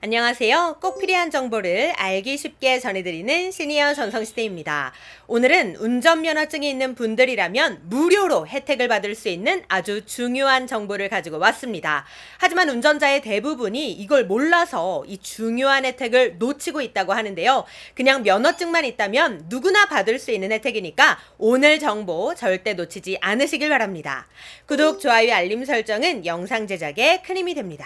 안녕하세요. 꼭 필요한 정보를 알기 쉽게 전해드리는 시니어 전성시대입니다. 오늘은 운전면허증이 있는 분들이라면 무료로 혜택을 받을 수 있는 아주 중요한 정보를 가지고 왔습니다. 하지만 운전자의 대부분이 이걸 몰라서 이 중요한 혜택을 놓치고 있다고 하는데요. 그냥 면허증만 있다면 누구나 받을 수 있는 혜택이니까 오늘 정보 절대 놓치지 않으시길 바랍니다. 구독, 좋아요, 알림 설정은 영상 제작에 큰 힘이 됩니다.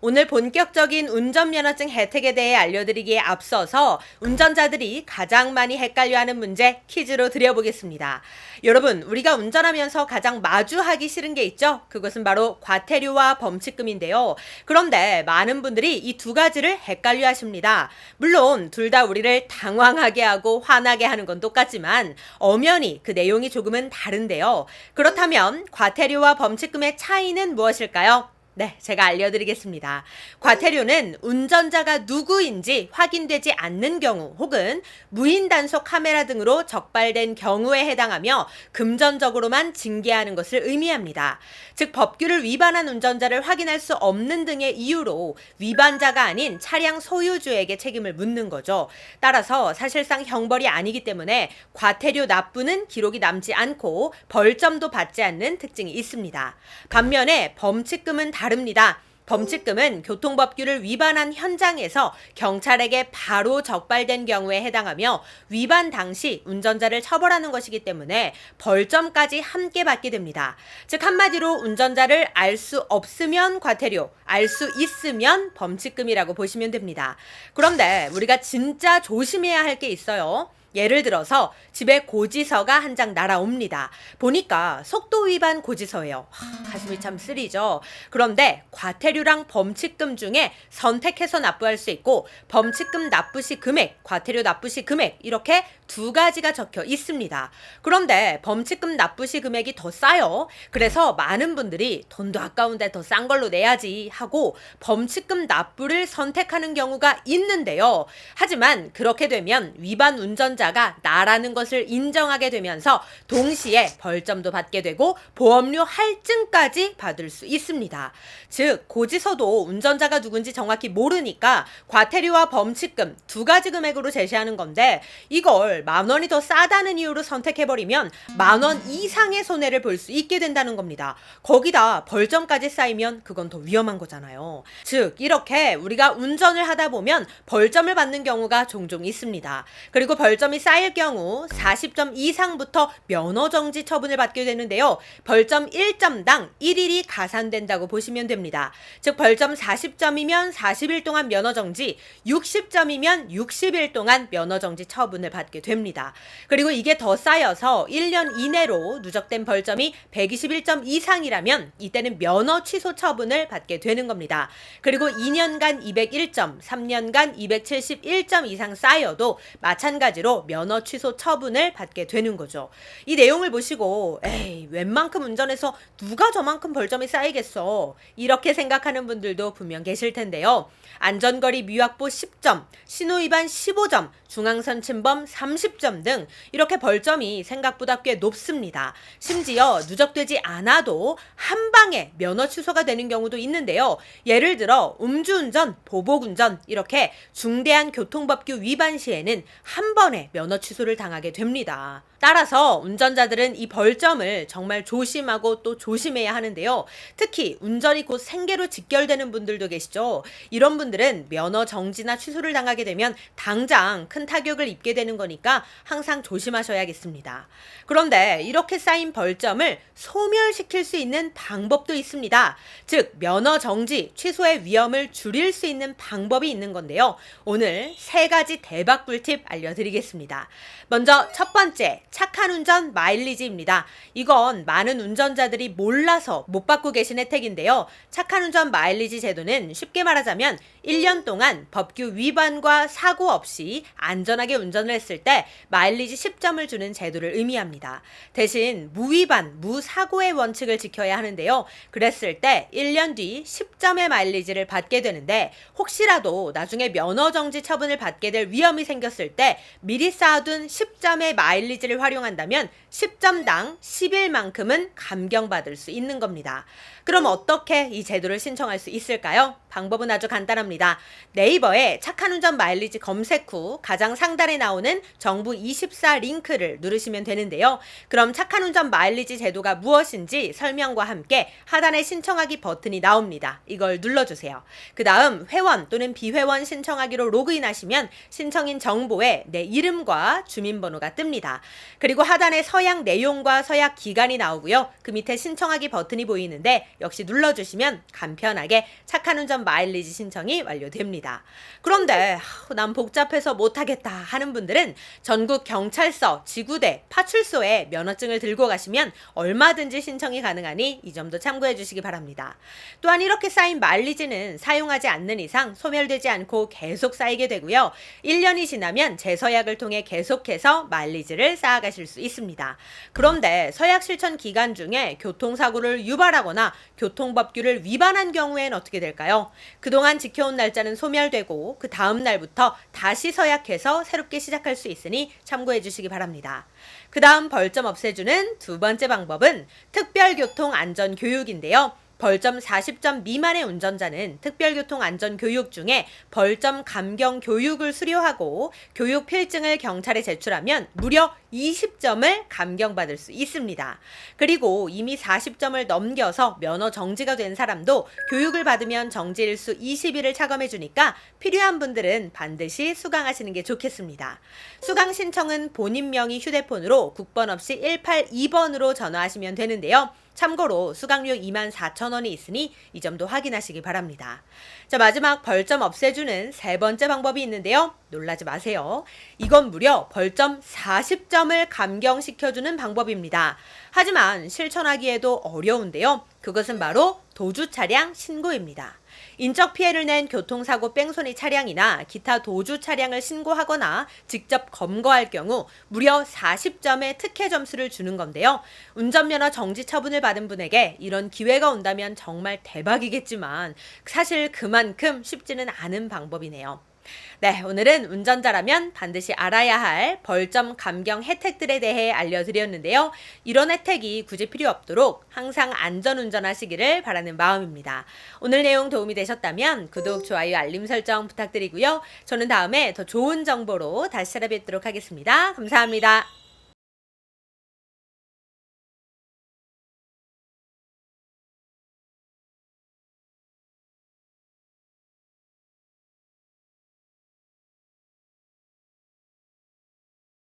오늘 본격적인 운전면허증 혜택에 대해 알려드리기에 앞서서 운전자들이 가장 많이 헷갈려하는 문제 퀴즈로 드려보겠습니다. 여러분, 우리가 운전하면서 가장 마주하기 싫은 게 있죠? 그것은 바로 과태료와 범칙금인데요. 그런데 많은 분들이 이 두 가지를 헷갈려 하십니다. 물론 둘 다 우리를 당황하게 하고 화나게 하는 건 똑같지만 엄연히 그 내용이 조금은 다른데요. 그렇다면 과태료와 범칙금의 차이는 무엇일까요? 네, 제가 알려드리겠습니다. 과태료는 운전자가 누구인지 확인되지 않는 경우 혹은 무인 단속 카메라 등으로 적발된 경우에 해당하며 금전적으로만 징계하는 것을 의미합니다. 즉 법규를 위반한 운전자를 확인할 수 없는 등의 이유로 위반자가 아닌 차량 소유주에게 책임을 묻는 거죠. 따라서 사실상 형벌이 아니기 때문에 과태료 납부는 기록이 남지 않고 벌점도 받지 않는 특징이 있습니다. 반면에 범칙금은 다릅니다. 범칙금은 교통법규를 위반한 현장에서 경찰에게 바로 적발된 경우에 해당하며 위반 당시 운전자를 처벌하는 것이기 때문에 벌점까지 함께 받게 됩니다. 즉 한마디로 운전자를 알 수 없으면 과태료, 알 수 있으면 범칙금이라고 보시면 됩니다. 그런데 우리가 진짜 조심해야 할 게 있어요. 예를 들어서 집에 고지서가 한 장 날아옵니다. 보니까 속도 위반 고지서예요. 가슴이 참 쓰리죠. 그런데 과태료랑 범칙금 중에 선택해서 납부할 수 있고 범칙금 납부 시 금액, 과태료 납부 시 금액 이렇게 두 가지가 적혀 있습니다. 그런데 범칙금 납부 시 금액이 더 싸요. 그래서 많은 분들이 돈도 아까운데 더 싼 걸로 내야지 하고 범칙금 납부를 선택하는 경우가 있는데요. 하지만 그렇게 되면 위반 운전자가 나라는 것을 인정하게 되면서 동시에 벌점도 받게 되고 보험료 할증까지 받을 수 있습니다. 즉 고지서도 운전자가 누군지 정확히 모르니까 과태료와 범칙금 두 가지 금액으로 제시하는 건데 이걸 10,000원이 더 싸다는 이유로 선택해버리면 10,000원 이상의 손해를 볼 수 있게 된다는 겁니다. 거기다 벌점까지 쌓이면 그건 더 위험한 거잖아요. 즉 이렇게 우리가 운전을 하다 보면 벌점을 받는 경우가 종종 있습니다. 그리고 벌점이 쌓일 경우 40점 이상부터 면허정지 처분을 받게 되는데요. 벌점 1점당 1일이 가산된다고 보시면 됩니다. 즉 벌점 40점이면 40일 동안 면허정지, 60점이면 60일 동안 면허정지 처분을 받게 됩니다. 그리고 이게 더 쌓여서 1년 이내로 누적된 벌점이 121점 이상이라면 이때는 면허 취소 처분을 받게 되는 겁니다. 그리고 2년간 201점, 3년간 271점 이상 쌓여도 마찬가지로 면허 취소 처분을 받게 되는 거죠. 이 내용을 보시고 에이 웬만큼 운전해서 누가 저만큼 벌점이 쌓이겠어 이렇게 생각하는 분들도 분명 계실 텐데요. 안전거리 미확보 10점, 신호위반 15점, 중앙선 침범 30점 등 이렇게 벌점이 생각보다 꽤 높습니다. 심지어 누적되지 않아도 한 방에 면허 취소가 되는 경우도 있는데요. 예를 들어 음주운전, 보복운전 이렇게 중대한 교통법규 위반 시에는 한 번에 면허 취소를 당하게 됩니다. 따라서 운전자들은 이 벌점을 정말 조심하고 또 조심해야 하는데요. 특히 운전이 곧 생계로 직결되는 분들도 계시죠. 이런 분들은 면허 정지나 취소를 당하게 되면 당장 큰 타격을 입게 되는 거니까 항상 조심하셔야겠습니다. 그런데 이렇게 쌓인 벌점을 소멸시킬 수 있는 방법도 있습니다. 즉 면허 정지, 취소의 위험을 줄일 수 있는 방법이 있는 건데요. 오늘 3가지 대박 꿀팁 알려드리겠습니다. 먼저 첫 번째, 착한 운전 마일리지입니다. 이건 많은 운전자들이 몰라서 못 받고 계신 혜택인데요. 착한 운전 마일리지 제도는 쉽게 말하자면 1년 동안 법규 위반과 사고 없이 안전하게 운전을 했을 때 마일리지 10점을 주는 제도를 의미합니다. 대신 무위반, 무사고의 원칙을 지켜야 하는데요. 그랬을 때 1년 뒤 10점의 마일리지를 받게 되는데 혹시라도 나중에 면허정지 처분을 받게 될 위험이 생겼을 때 미리 쌓아둔 10점의 마일리지를 활용한다면 10점당 10일만큼은 감경받을 수 있는 겁니다. 그럼 어떻게 이 제도를 신청할 수 있을까요? 방법은 아주 간단합니다. 네이버에 착한 운전 마일리지 검색 후 가장 상단에 나오는 정부 24 링크를 누르시면 되는데요. 그럼 착한 운전 마일리지 제도가 무엇인지 설명과 함께 하단에 신청하기 버튼이 나옵니다. 이걸 눌러주세요. 그 다음 회원 또는 비회원 신청하기로 로그인하시면 신청인 정보에 내 이름과 주민번호가 뜹니다. 그리고 하단에 서약 내용과 서약 기간이 나오고요. 그 밑에 신청하기 버튼이 보이는데 역시 눌러주시면 간편하게 착한 운전 마일리지 신청이 완료됩니다. 그런데 난 복잡해서 못하겠다 하는 분들은 전국 경찰서, 지구대, 파출소에 면허증을 들고 가시면 얼마든지 신청이 가능하니 이 점도 참고해 주시기 바랍니다. 또한 이렇게 쌓인 마일리지는 사용하지 않는 이상 소멸되지 않고 계속 쌓이게 되고요. 1년이 지나면 재서약을 통해 계속해서 마일리지를 쌓아가실 수 있습니다. 그런데 서약 실천 기간 중에 교통사고를 유발하거나 교통법규를 위반한 경우엔 어떻게 될까요? 그동안 지켜온 날짜는 소멸되고 그 다음 날부터 다시 서약해서 새롭게 시작할 수 있으니 참고해 주시기 바랍니다. 그 다음 벌점 없애주는 두 번째 방법은 특별교통안전교육인데요. 벌점 40점 미만의 운전자는 특별교통안전교육 중에 벌점 감경 교육을 수료하고 교육 필증을 경찰에 제출하면 무려 20점을 감경받을 수 있습니다. 그리고 이미 40점을 넘겨서 면허 정지가 된 사람도 교육을 받으면 정지일수 20일을 차감해 주니까 필요한 분들은 반드시 수강하시는 게 좋겠습니다. 수강 신청은 본인 명의 휴대폰으로 국번 없이 182번으로 전화하시면 되는데요. 참고로 수강료 24,000원이 있으니 이 점도 확인하시기 바랍니다. 자, 마지막 벌점 없애주는 세 번째 방법이 있는데요. 놀라지 마세요. 이건 무려 벌점 40점을 감경시켜주는 방법입니다. 하지만 실천하기에도 어려운데요. 그것은 바로 도주 차량 신고입니다. 인적 피해를 낸 교통사고 뺑소니 차량이나 기타 도주 차량을 신고하거나 직접 검거할 경우 무려 40점의 특혜 점수를 주는 건데요. 운전면허 정지 처분을 받은 분에게 이런 기회가 온다면 정말 대박이겠지만 사실 그만큼 쉽지는 않은 방법이네요. 네, 오늘은 운전자라면 반드시 알아야 할 벌점 감경 혜택들에 대해 알려드렸는데요. 이런 혜택이 굳이 필요 없도록 항상 안전운전 하시기를 바라는 마음입니다. 오늘 내용 도움이 되셨다면 구독, 좋아요, 알림 설정 부탁드리고요. 저는 다음에 더 좋은 정보로 다시 찾아뵙도록 하겠습니다. 감사합니다.